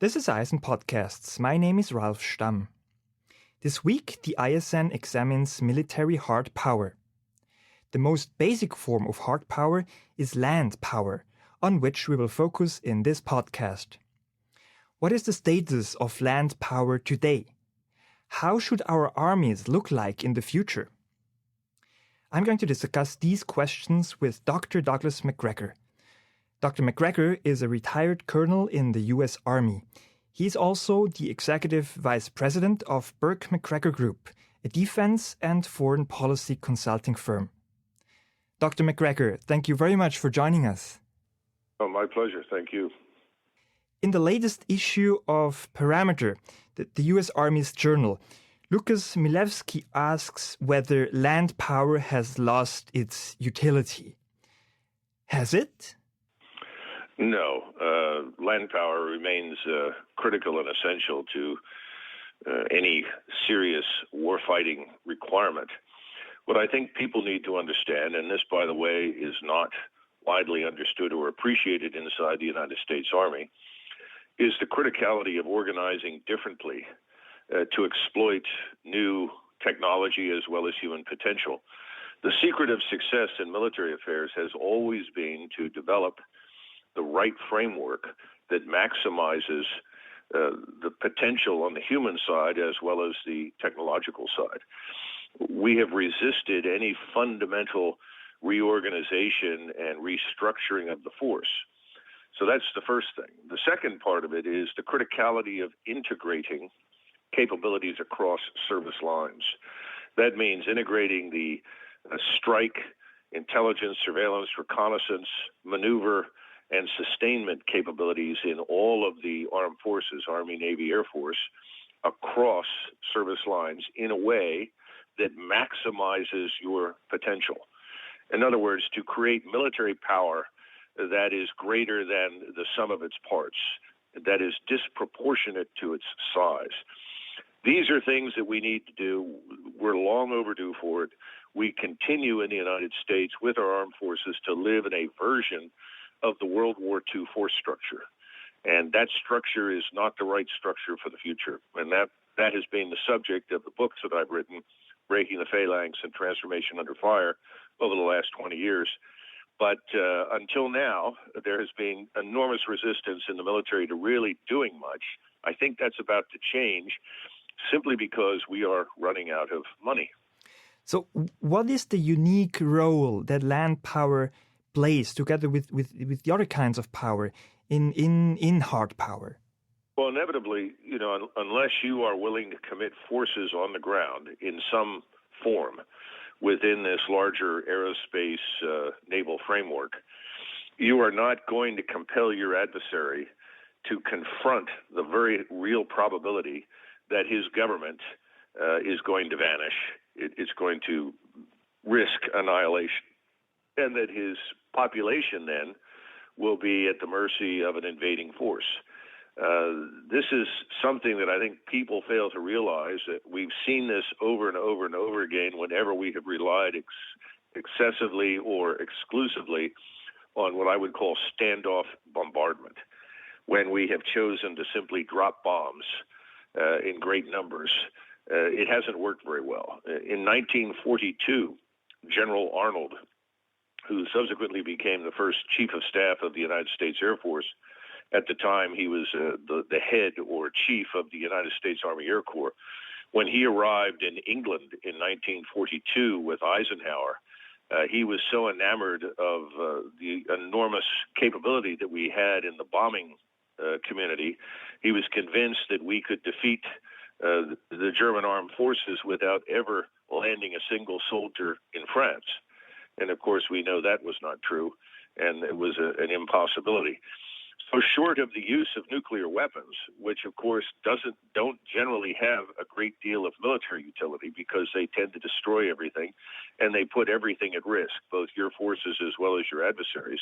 This is ISN Podcasts. My name is Ralf Stamm. This week, the ISN examines military hard power. The most basic form of hard power is land power, on which we will focus in this podcast. What is the status of land power today? How should our armies look like in the future? I'm going to discuss these questions with Dr. Douglas Macgregor. Dr. Macgregor is a retired colonel in the U.S. Army. He's also the executive vice president of Burke Macgregor Group, a defense and foreign policy consulting firm. Dr. Macgregor, thank you very much for joining us. Oh, my pleasure. Thank you. In the latest issue of Parameter, the U.S. Army's journal, Lucas Milewski asks whether land power has lost its utility. Has it? No. Land power remains critical and essential to any serious warfighting requirement. What I think people need to understand, and this, by the way, is not widely understood or appreciated inside the United States Army, is the criticality of organizing differently to exploit new technology as well as human potential. The secret of success in military affairs has always been to develop the right framework that maximizes the potential on the human side as well as the technological side. We have resisted any fundamental reorganization and restructuring of the force. So that's the first thing. The second part of it is the criticality of integrating capabilities across service lines. That means integrating the strike, intelligence, surveillance, reconnaissance, maneuver, and sustainment capabilities in all of the armed forces, Army, Navy, Air Force, across service lines in a way that maximizes your potential. In other words, to create military power that is greater than the sum of its parts, that is disproportionate to its size. These are things that we need to do. We're long overdue for it. We continue in the United States with our armed forces to live in a version of the World War II force structure. And that structure is not the right structure for the future. And that has been the subject of the books that I've written, Breaking the Phalanx and Transformation Under Fire, over the last 20 years. But until now, there has been enormous resistance in the military to really doing much. I think that's about to change simply because we are running out of money. So what is the unique role that land power plays together with the other kinds of power in hard power? Well, inevitably, unless you are willing to commit forces on the ground in some form within this larger aerospace naval framework, you are not going to compel your adversary to confront the very real probability that his government is going to vanish. It's going to risk annihilation, and that his population then will be at the mercy of an invading force. This is something that I think people fail to realize, that we've seen this over and over and over again whenever we have relied excessively or exclusively on what I would call standoff bombardment, when we have chosen to simply drop bombs in great numbers. It hasn't worked very well. In 1942, General Arnold, who subsequently became the first chief of staff of the United States Air Force, at the time he was the head or chief of the United States Army Air Corps, when he arrived in England in 1942 with Eisenhower, he was so enamored of the enormous capability that we had in the bombing community, he was convinced that we could defeat the German armed forces without ever landing a single soldier in France. And of course, we know that was not true, and it was an impossibility. So short of the use of nuclear weapons, which of course don't generally have a great deal of military utility because they tend to destroy everything and they put everything at risk, both your forces as well as your adversaries.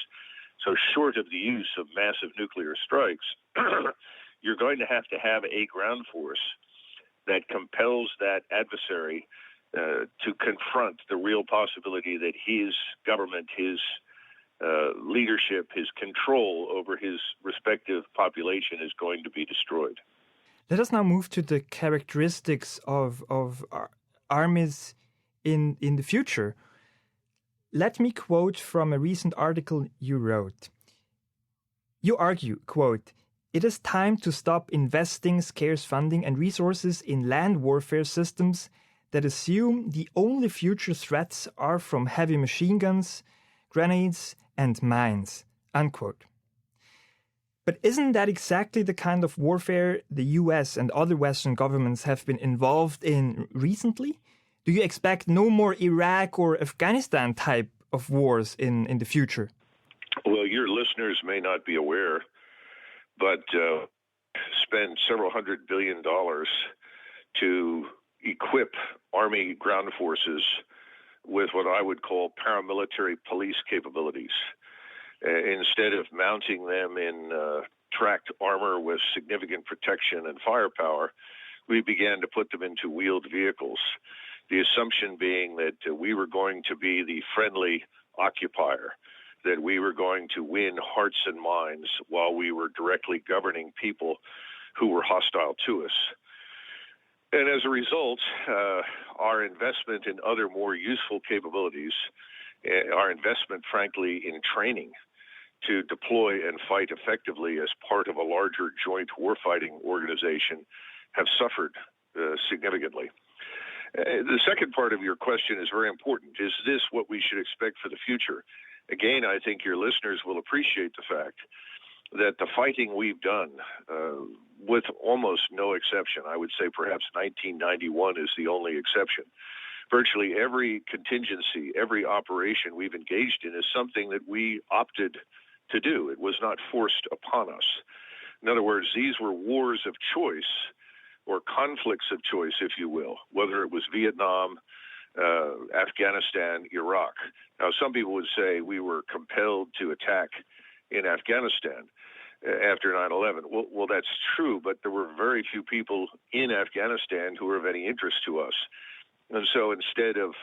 So short of the use of massive nuclear strikes, you're going to have a ground force that compels that adversary to confront the real possibility that his government, his leadership, his control over his respective population is going to be destroyed. Let us now move to the characteristics of armies in the future. Let me quote from a recent article you wrote. You argue, quote, "It is time to stop investing scarce funding and resources in land warfare systems that assume the only future threats are from heavy machine guns, grenades, and mines," unquote. But isn't that exactly the kind of warfare the US and other Western governments have been involved in recently? Do you expect no more Iraq or Afghanistan type of wars in the future? Well, your listeners may not be aware, but spend several $100 billion to equip Army ground forces with what I would call paramilitary police capabilities. Instead of mounting them in tracked armor with significant protection and firepower, we began to put them into wheeled vehicles. The assumption being that we were going to be the friendly occupier, that we were going to win hearts and minds while we were directly governing people who were hostile to us. And as a result, our investment in other more useful capabilities, our investment, frankly, in training to deploy and fight effectively as part of a larger joint warfighting organization have suffered significantly. The second part of your question is very important. Is this what we should expect for the future? Again, I think your listeners will appreciate the fact that the fighting we've done, with almost no exception, I would say perhaps 1991 is the only exception. Virtually every contingency, every operation we've engaged in is something that we opted to do. It was not forced upon us. In other words, these were wars of choice or conflicts of choice, if you will, whether it was Vietnam, Afghanistan, Iraq. Now, some people would say we were compelled to attack in Afghanistan after 9/11. Well, that's true, but there were very few people in Afghanistan who were of any interest to us. And so instead of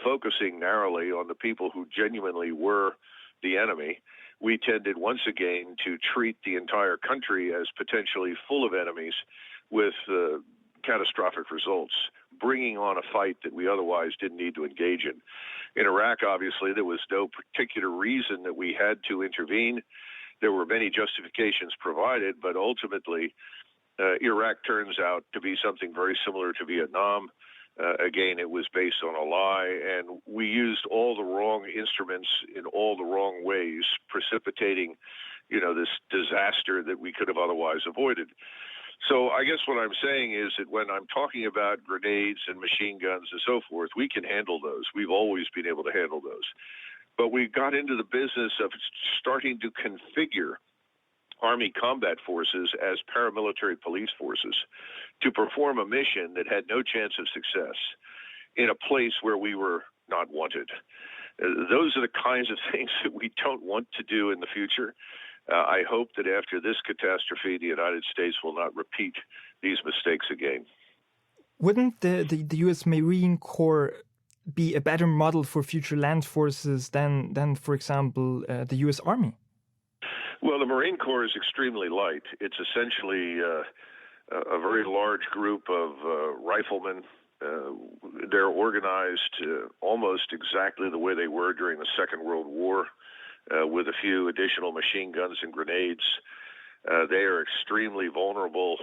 focusing narrowly on the people who genuinely were the enemy, we tended once again to treat the entire country as potentially full of enemies with catastrophic results, bringing on a fight that we otherwise didn't need to engage in. In Iraq, obviously, there was no particular reason that we had to intervene. There were many justifications provided, but ultimately, Iraq turns out to be something very similar to Vietnam. Again, it was based on a lie, and we used all the wrong instruments in all the wrong ways, precipitating, this disaster that we could have otherwise avoided. So I guess what I'm saying is that when I'm talking about grenades and machine guns and so forth, we can handle those. We've always been able to handle those. But we got into the business of starting to configure Army combat forces as paramilitary police forces to perform a mission that had no chance of success in a place where we were not wanted. Those are the kinds of things that we don't want to do in the future. I hope that after this catastrophe, the United States will not repeat these mistakes again. Wouldn't the U.S. Marine Corps be a better model for future land forces than for example, the U.S. Army? Well, the Marine Corps is extremely light. It's essentially a very large group of riflemen. They're organized almost exactly the way they were during the Second World War, with a few additional machine guns and grenades. They are extremely vulnerable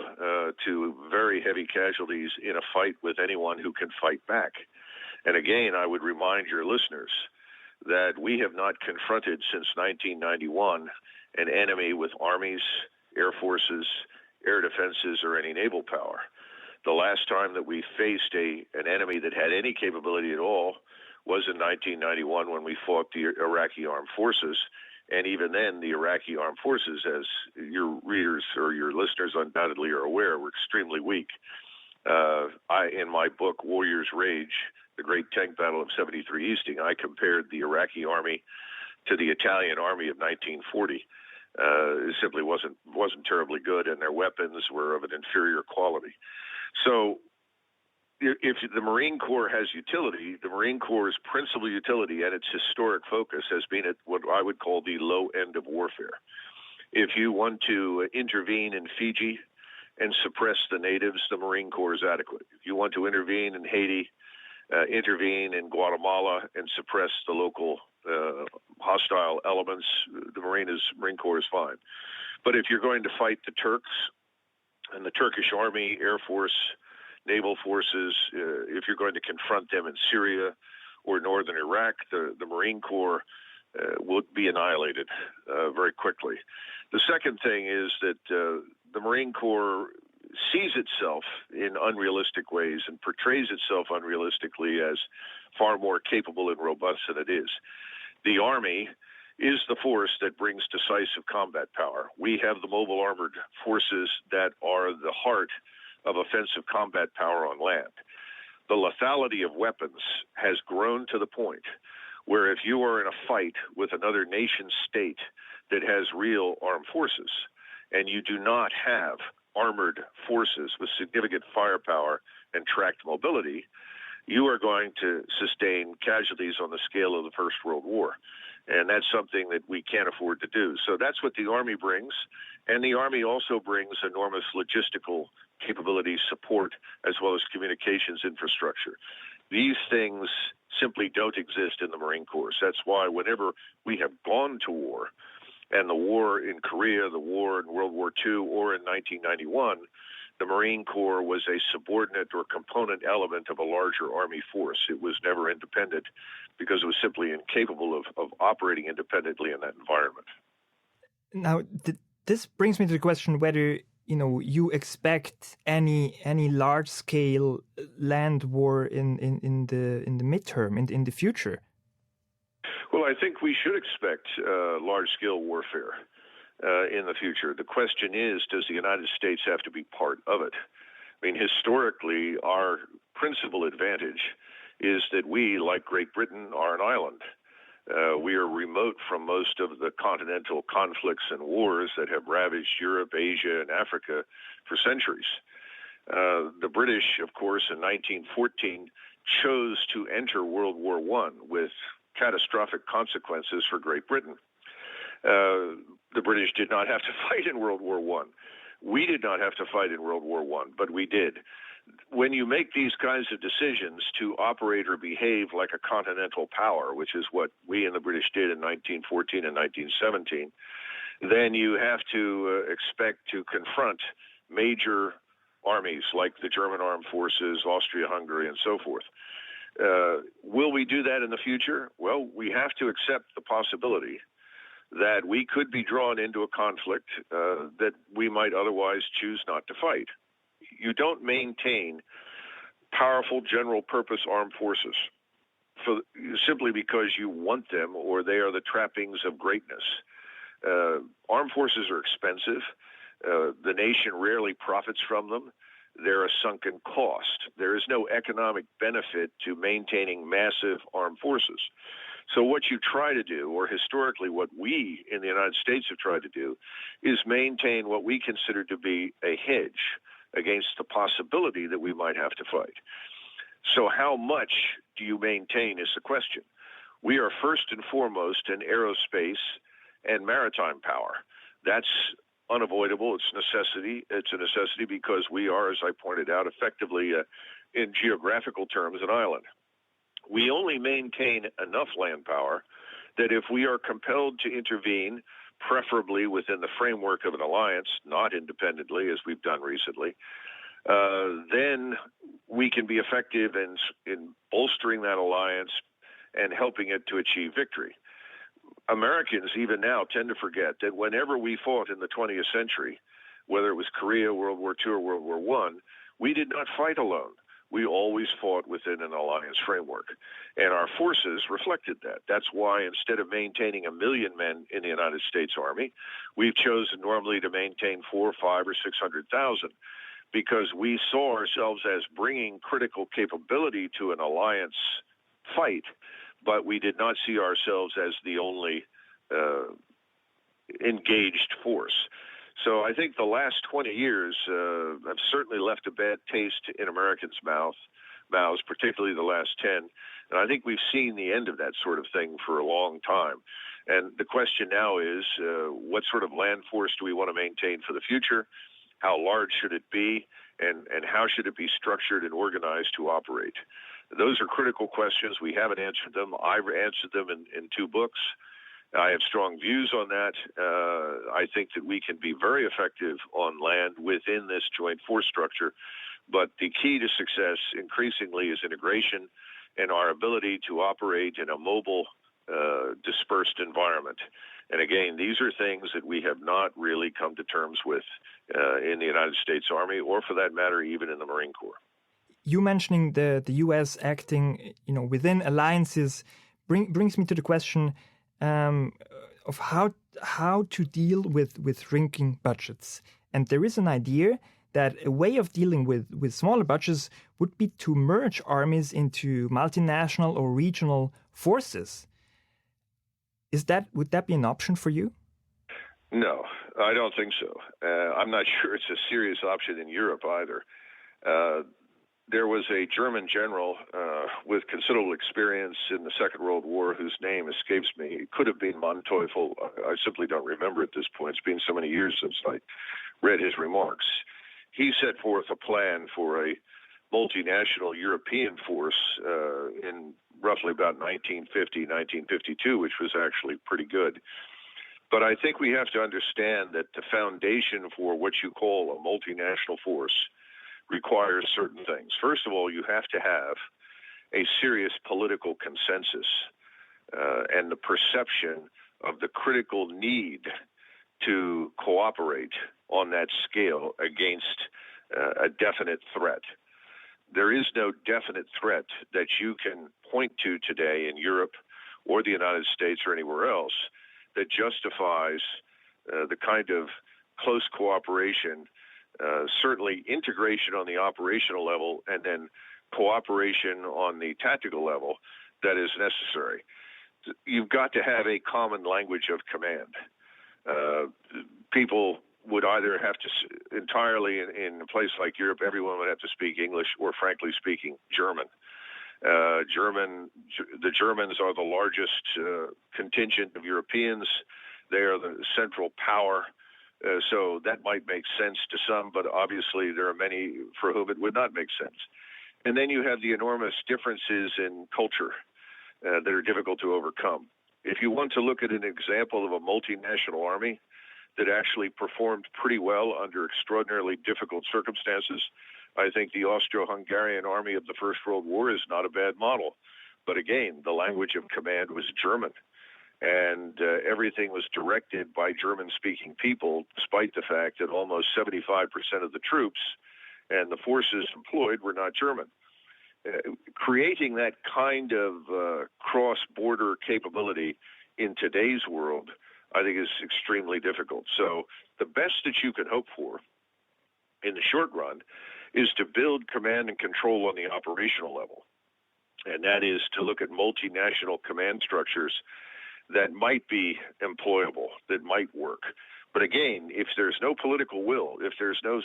to very heavy casualties in a fight with anyone who can fight back. And again, I would remind your listeners that we have not confronted since 1991 an enemy with armies, air forces, air defenses, or any naval power. The last time that we faced an enemy that had any capability at all was in 1991 when we fought the Iraqi armed forces. And even then, the Iraqi armed forces, as your readers or your listeners undoubtedly are aware, were extremely weak. In my book, Warrior's Rage, The Great Tank Battle of 73 Easting, I compared the Iraqi army to the Italian army of 1940. It simply wasn't terribly good, and their weapons were of an inferior quality. So if the Marine Corps has utility, the Marine Corps' principal utility and its historic focus has been at what I would call the low end of warfare. If you want to intervene in Fiji and suppress the natives, the Marine Corps is adequate. If you want to intervene in Haiti, intervene in Guatemala and suppress the local hostile elements, the Marine Corps is fine. But if you're going to fight the Turks and the Turkish Army, Air Force, naval forces, if you're going to confront them in Syria or northern Iraq, the Marine Corps will be annihilated very quickly. The second thing is that the Marine Corps sees itself in unrealistic ways and portrays itself unrealistically as far more capable and robust than it is. The Army is the force that brings decisive combat power. We have the mobile armored forces that are the heart of offensive combat power on land. The lethality of weapons has grown to the point where if you are in a fight with another nation state that has real armed forces and you do not have armored forces with significant firepower and tracked mobility, you are going to sustain casualties on the scale of the First World War. And that's something that we can't afford to do. So that's what the Army brings. And the Army also brings enormous logistical capability support as well as communications infrastructure. These things simply don't exist in the Marine Corps. That's why whenever we have gone to war, and the war in Korea, the war in World War II, or in 1991, the Marine Corps was a subordinate or component element of a larger Army force. It was never independent because it was simply incapable of operating independently in that environment. Now, this brings me to the question whether you expect any large-scale land war in the midterm, in the future. Well, I think we should expect large-scale warfare in the future. The question is, does the United States have to be part of it? I mean, historically, our principal advantage is that we, like Great Britain, are an island. We are remote from most of the continental conflicts and wars that have ravaged Europe, Asia, and Africa for centuries. The British, of course, in 1914 chose to enter World War I with catastrophic consequences for Great Britain. The British did not have to fight in World War I. We did not have to fight in World War I, but we did. When you make these kinds of decisions to operate or behave like a continental power, which is what we and the British did in 1914 and 1917, then you have to expect to confront major armies like the German armed forces, Austria-Hungary, and so forth. Will we do that in the future? Well, we have to accept the possibility that we could be drawn into a conflict that we might otherwise choose not to fight. You don't maintain powerful general-purpose armed forces simply because you want them or they are the trappings of greatness. Armed forces are expensive. The nation rarely profits from them. They're a sunken cost. There is no economic benefit to maintaining massive armed forces. So what you try to do, or historically what we in the United States have tried to do, is maintain what we consider to be a hedge against the possibility that we might have to fight. So how much do you maintain is the question. We are first and foremost an aerospace and maritime power. That's unavoidable. It's necessity. It's a necessity because we are, as I pointed out, effectively, in geographical terms, an island. We only maintain enough land power that if we are compelled to intervene, preferably within the framework of an alliance, not independently, as we've done recently, then we can be effective in bolstering that alliance and helping it to achieve victory. Americans, even now, tend to forget that whenever we fought in the 20th century, whether it was Korea, World War II, or World War I, we did not fight alone. We always fought within an alliance framework. And our forces reflected that. That's why instead of maintaining 1 million men in the United States Army, we've chosen normally to maintain 400,000, 500,000, or 600,000 because we saw ourselves as bringing critical capability to an alliance fight, but we did not see ourselves as the only engaged force. So I think the last 20 years have certainly left a bad taste in Americans' mouth mouths, particularly the last 10. And I think we've seen the end of that sort of thing for a long time. And the question now is, what sort of land force do we want to maintain for the future? How large should it be? And how should it be structured and organized to operate? Those are critical questions. We haven't answered them. I've answered them in 2 books. I have strong views on that. I think that we can be very effective on land within this joint force structure. But the key to success increasingly is integration and our ability to operate in a mobile, dispersed environment. And again, these are things that we have not really come to terms with in the United States Army, or for that matter, even in the Marine Corps. You mentioning the U.S. acting, within alliances brings me to the question of how to deal with shrinking budgets. And there is an idea that a way of dealing with smaller budgets would be to merge armies into multinational or regional forces. Would that be an option for you? No, I don't think so. I'm not sure it's a serious option in Europe either. There was a German general with considerable experience in the Second World War whose name escapes me. It could have been Manteuffel. I simply don't remember at this point. It's been so many years since I read his remarks. He set forth a plan for a multinational European force in roughly about 1950, 1952, which was actually pretty good. But I think we have to understand that the foundation for what you call a multinational force requires certain things. First of all, you have to have a serious political consensus and the perception of the critical need to cooperate on that scale against a definite threat. There is no definite threat that you can point to today in Europe or the United States or anywhere else that justifies the kind of close cooperation, certainly integration on the operational level, and then cooperation on the tactical level that is necessary. You've got to have a common language of command. People would either have to entirely, in a place like Europe, everyone would have to speak English or, frankly speaking, German. The Germans are the largest contingent of Europeans. They are the central power. So that might make sense to some, but obviously there are many for whom it would not make sense. And then you have the enormous differences in culture that are difficult to overcome. If you want to look at an example of a multinational army that actually performed pretty well under extraordinarily difficult circumstances, I think the Austro-Hungarian army of the First World War is not a bad model. But again, the language of command was German, and everything was directed by German-speaking people, despite the fact that almost 75% of the troops and the forces employed were not German. Creating that kind of cross-border capability in today's world, I think, is extremely difficult. So the best that you can hope for in the short run is to build command and control on the operational level. And that is to look at multinational command structures that might be employable, that might work. But again, if there's no political will, if there's no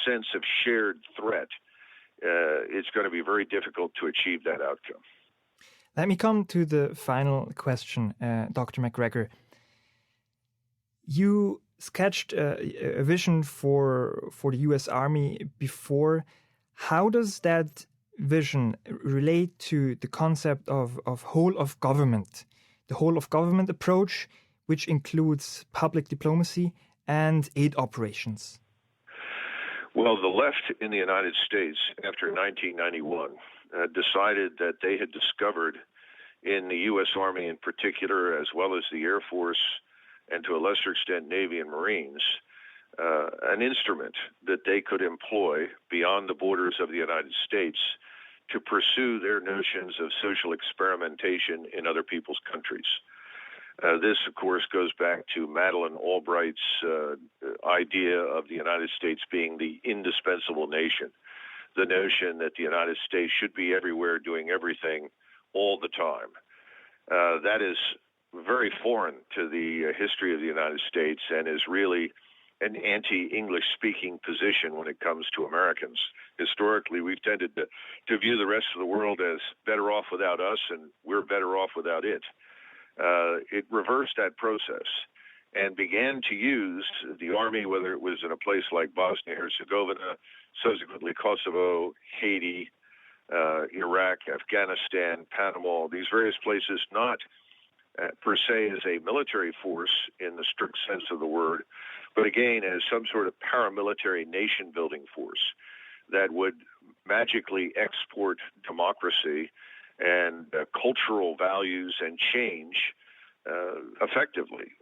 sense of shared threat, it's going to be very difficult to achieve that outcome. Let me come to the final question, Dr. Macgregor. You sketched a vision for the U.S. Army before. How does that vision relate to the concept of whole of government, the whole of government approach, which includes public diplomacy and aid operations? Well, the left in the United States after 1991 decided that they had discovered in the U.S. Army in particular, as well as the Air Force, and to a lesser extent Navy and Marines, an instrument that they could employ beyond the borders of the United States to pursue their notions of social experimentation in other people's countries. This, of course, goes back to Madeleine Albright's idea of the United States being the indispensable nation, the notion that the United States should be everywhere doing everything all the time. That is very foreign to the history of the United States and is really an anti-English speaking position when it comes to Americans. Historically, we've tended to view the rest of the world as better off without us, and we're better off without it. It reversed that process and began to use the army, whether it was in a place like Bosnia-Herzegovina, subsequently Kosovo, Haiti, Iraq, Afghanistan, Panama, these various places, not per se as a military force in the strict sense of the word, but again as some sort of paramilitary nation-building force that would magically export democracy and cultural values and change effectively.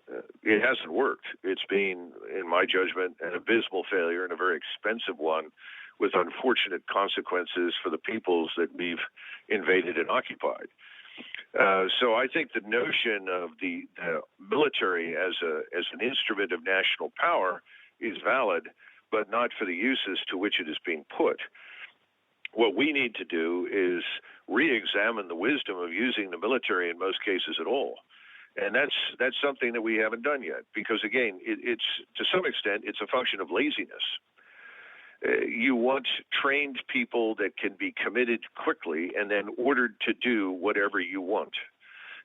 It hasn't worked. It's been, in my judgment, an abysmal failure and a very expensive one with unfortunate consequences for the peoples that we've invaded and occupied. So I think the notion of the military as an instrument of national power is valid, but not for the uses to which it is being put. What we need to do is re-examine the wisdom of using the military in most cases at all. And that's something that we haven't done yet, because again, it's to some extent, it's a function of laziness. You want trained people that can be committed quickly and then ordered to do whatever you want.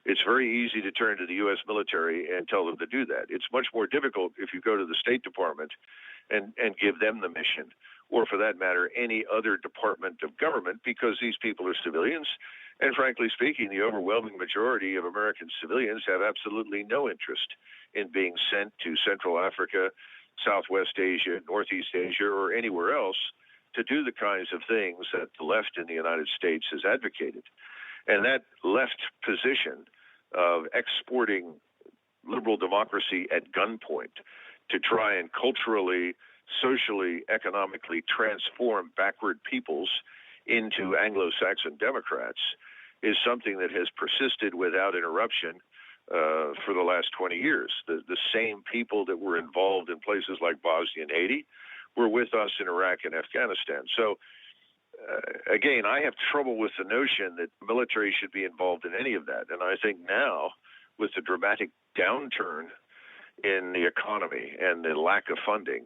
It's very easy to turn to the U.S. military and tell them to do that. It's much more difficult if you go to the State Department and give them the mission, or for that matter, any other department of government, because these people are civilians. And frankly speaking, the overwhelming majority of American civilians have absolutely no interest in being sent to Central Africa, Southwest Asia, Northeast Asia, or anywhere else to do the kinds of things that the left in the United States has advocated. And that left position of exporting liberal democracy at gunpoint to try and culturally, socially, economically transform backward peoples into Anglo-Saxon Democrats is something that has persisted without interruption for the last 20 years. The same people that were involved in places like Bosnia and Haiti were with us in Iraq and Afghanistan. So, again, I have trouble with the notion that the military should be involved in any of that. And I think now, with the dramatic downturn in the economy and the lack of funding,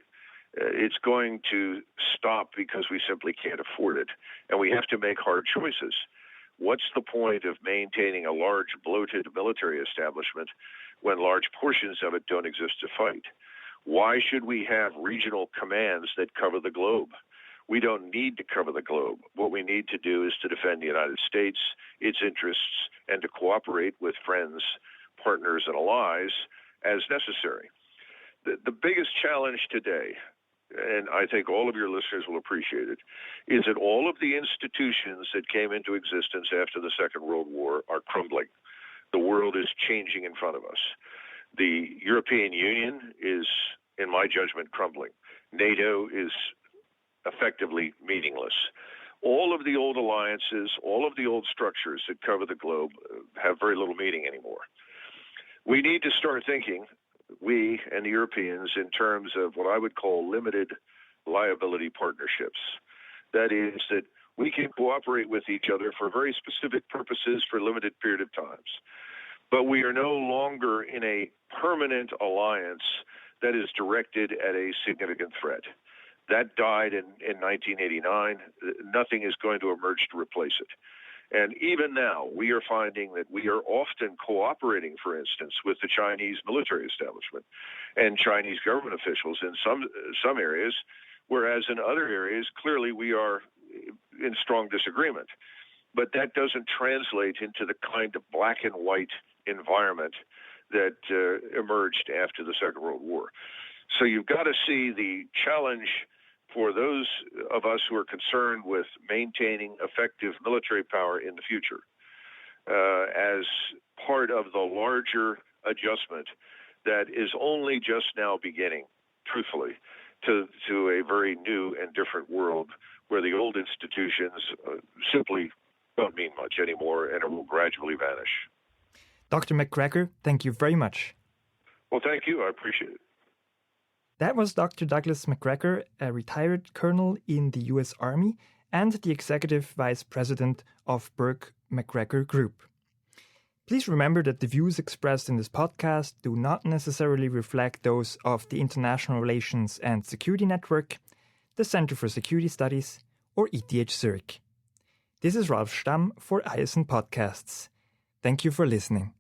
it's going to stop because we simply can't afford it. And we have to make hard choices. What's the point of maintaining a large, bloated military establishment when large portions of it don't exist to fight? Why should we have regional commands that cover the globe? We don't need to cover the globe. What we need to do is to defend the United States, its interests, and to cooperate with friends, partners, and allies as necessary. The biggest challenge today, and I think all of your listeners will appreciate it, is that all of the institutions that came into existence after the Second World War are crumbling. The world is changing in front of us. The European Union is, in my judgment, crumbling. NATO is effectively meaningless. All of the old alliances, all of the old structures that cover the globe have very little meaning anymore. We need to start thinking, we and the Europeans, in terms of what I would call limited liability partnerships. That is, that we can cooperate with each other for very specific purposes for a limited period of times. But we are no longer in a permanent alliance that is directed at a significant threat. That died in 1989. Nothing is going to emerge to replace it. And even now, we are finding that we are often cooperating, for instance, with the Chinese military establishment and Chinese government officials in some areas, whereas in other areas, clearly we are in strong disagreement. But that doesn't translate into the kind of black and white environment that emerged after the Second World War. So you've got to see the challenge for those of us who are concerned with maintaining effective military power in the future as part of the larger adjustment that is only just now beginning, truthfully, to a very new and different world where the old institutions simply don't mean much anymore and it will gradually vanish. Dr. Macgregor, thank you very much. Well, thank you. I appreciate it. That was Dr. Douglas Macgregor, a retired colonel in the U.S. Army and the executive vice president of Burke Macgregor Group. Please remember that the views expressed in this podcast do not necessarily reflect those of the International Relations and Security Network, the Center for Security Studies, or ETH Zurich. This is Ralf Stamm for ISN Podcasts. Thank you for listening.